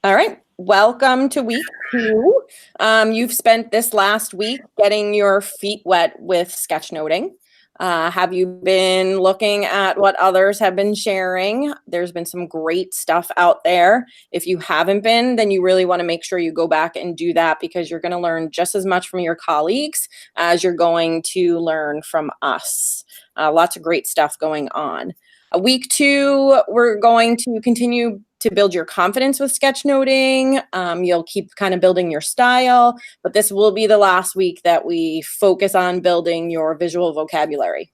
All right. Welcome to week 2. You've spent this last week getting your feet wet with sketchnoting. Have you been looking at what others have been sharing? There's been some great stuff out there. If you haven't been, then you really want to make sure you go back and do that, because you're going to learn just as much from your colleagues as you're going to learn from us. Lots of great stuff going on. Week 2, we're going to continue to build your confidence with sketchnoting. You'll keep kind of building your style, but this will be the last week that we focus on building your visual vocabulary.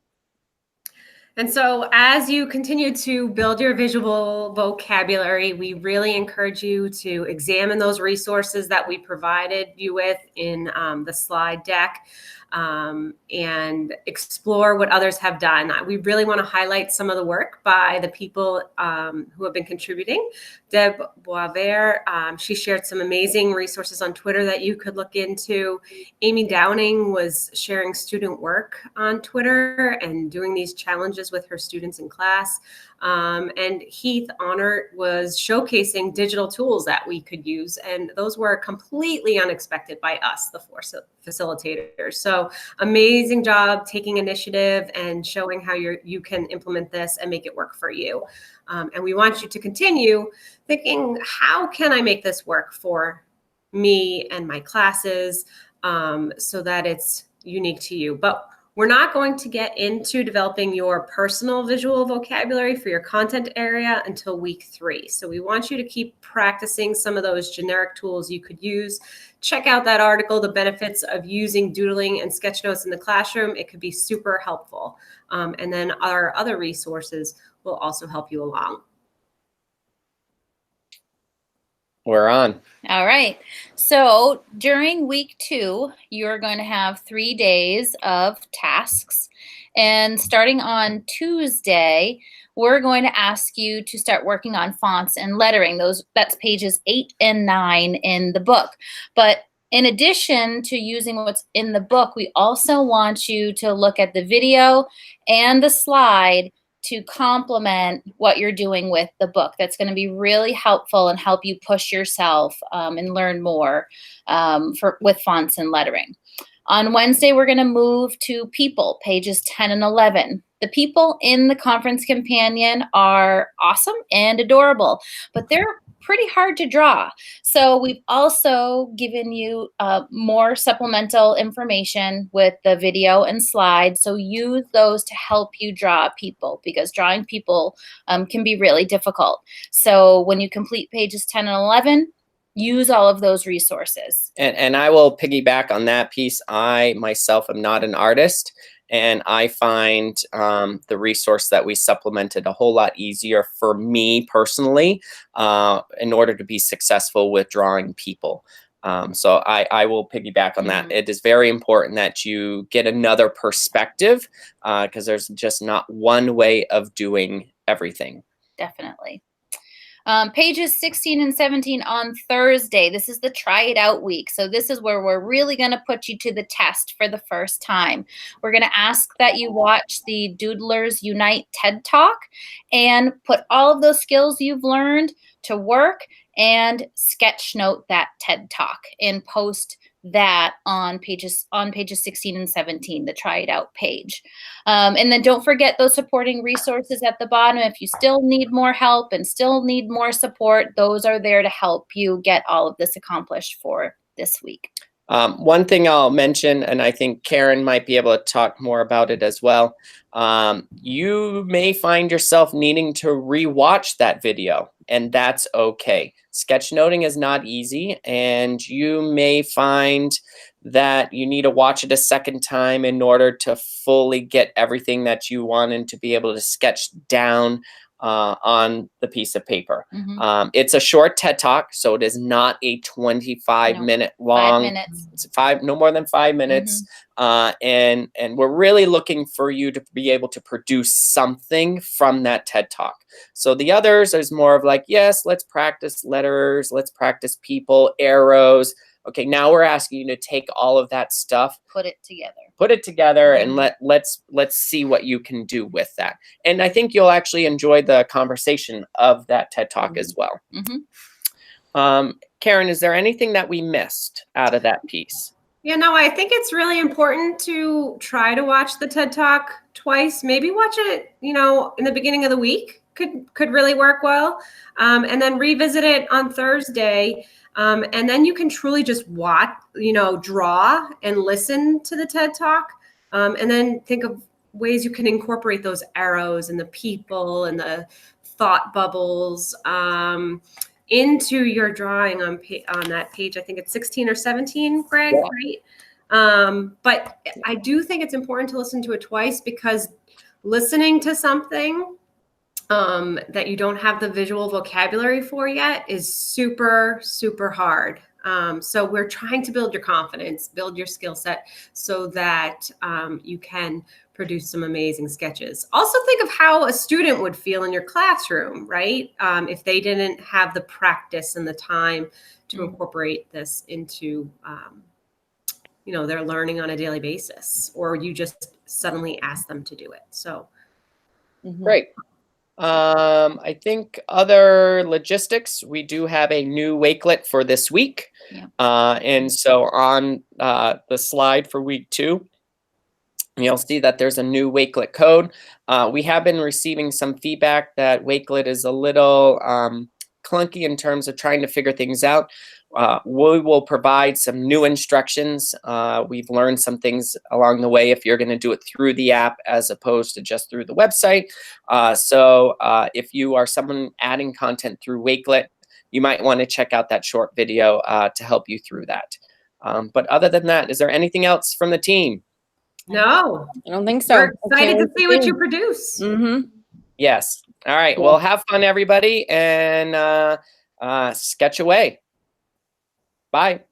And so as you continue to build your visual vocabulary, we really encourage you to examine those resources that we provided you with in the slide deck. And explore what others have done. We really want to highlight some of the work by the people who have been contributing. Deb Boisvert, she shared some amazing resources on Twitter that you could look into. Amy Downing was sharing student work on Twitter and doing these challenges with her students in class. And Heath Honor was showcasing digital tools that we could use. And those were completely unexpected by us, the 4 facilitators. So amazing job taking initiative and showing how you can implement this and make it work for you. And we want you to continue thinking, how can I make this work for me and my classes so that it's unique to you? But we're not going to get into developing your personal visual vocabulary for your content area until week 3. So we want you to keep practicing some of those generic tools you could use. Check out that article, The Benefits of Using Doodling and Sketchnotes in the Classroom. It could be super helpful. And then our other resources will also help you along. We're on. All right. So during week 2, you're going to have 3 days of tasks. And starting on Tuesday, we're going to ask you to start working on fonts and lettering. That's pages 8 and 9 in the book. But in addition to using what's in the book, we also want you to look at the video and the slide to complement what you're doing with the book. That's going to be really helpful and help you push yourself and learn more with fonts and lettering. On Wednesday, we're going to move to people, pages 10 and 11. The people in the conference companion are awesome and adorable, but they're pretty hard to draw. So we've also given you more supplemental information with the video and slides. So use those to help you draw people, because drawing people can be really difficult. So when you complete pages 10 and 11, use all of those resources. And I will piggyback on that piece. I myself am not an artist, and I find the resource that we supplemented a whole lot easier for me personally in order to be successful with drawing people. So I will piggyback on that. It is very important that you get another perspective because there's just not one way of doing everything. Definitely. Pages 16 and 17 on Thursday. This is the try it out week. So this is where we're really going to put you to the test for the first time. We're going to ask that you watch the Doodlers Unite TED Talk and put all of those skills you've learned to work and sketchnote that TED Talk and post that on pages 16 and 17, the try it out page. And then don't forget those supporting resources at the bottom. If you still need more help and still need more support, those are there to help you get all of this accomplished for this week. One thing I'll mention, and I think Karen might be able to talk more about it as well, you may find yourself needing to rewatch that video, and that's okay. Sketchnoting is not easy, and you may find that you need to watch it a second time in order to fully get everything that you want and to be able to sketch down on the piece of paper. It's a short TED Talk, so it is not a 25-minute long. 5 minutes. It's no more than 5 minutes. And we're really looking for you to be able to produce something from that TED Talk. So the others is more of like, yes, let's practice letters, let's practice people, arrows. Okay, now we're asking you to take all of that stuff, put it together, and let's see what you can do with that. And I think you'll actually enjoy the conversation of that TED Talk as well. Karen, is there anything that we missed out of that piece? Yeah, no, I think it's really important to try to watch the TED Talk twice. Maybe watch it, in the beginning of the week could really work well. And then revisit it on Thursday. And then you can truly just watch, draw and listen to the TED Talk. And then think of ways you can incorporate those arrows and the people and the thought bubbles into your drawing on that page. I think it's 16 or 17, Greg, Yeah. right? But I do think it's important to listen to it twice, because listening to something that you don't have the visual vocabulary for yet is super, super hard. So we're trying to build your confidence, build your skill set, so that you can produce some amazing sketches. Also think of how a student would feel in your classroom, right? If they didn't have the practice and the time to incorporate this into, their learning on a daily basis, or you just suddenly ask them to do it. So. Great. I think other logistics, we do have a new Wakelet for this week. Yeah. And so on the slide for week 2, you'll see that there's a new Wakelet code. We have been receiving some feedback that Wakelet is a little clunky in terms of trying to figure things out. We will provide some new instructions. We've learned some things along the way if you're going to do it through the app as opposed to just through the website. So if you are someone adding content through Wakelet, you might want to check out that short video to help you through that. But other than that, is there anything else from the team? No, I don't think so. we're excited to see what you produce. Yes. All right. Well, have fun, everybody, and sketch away. Bye.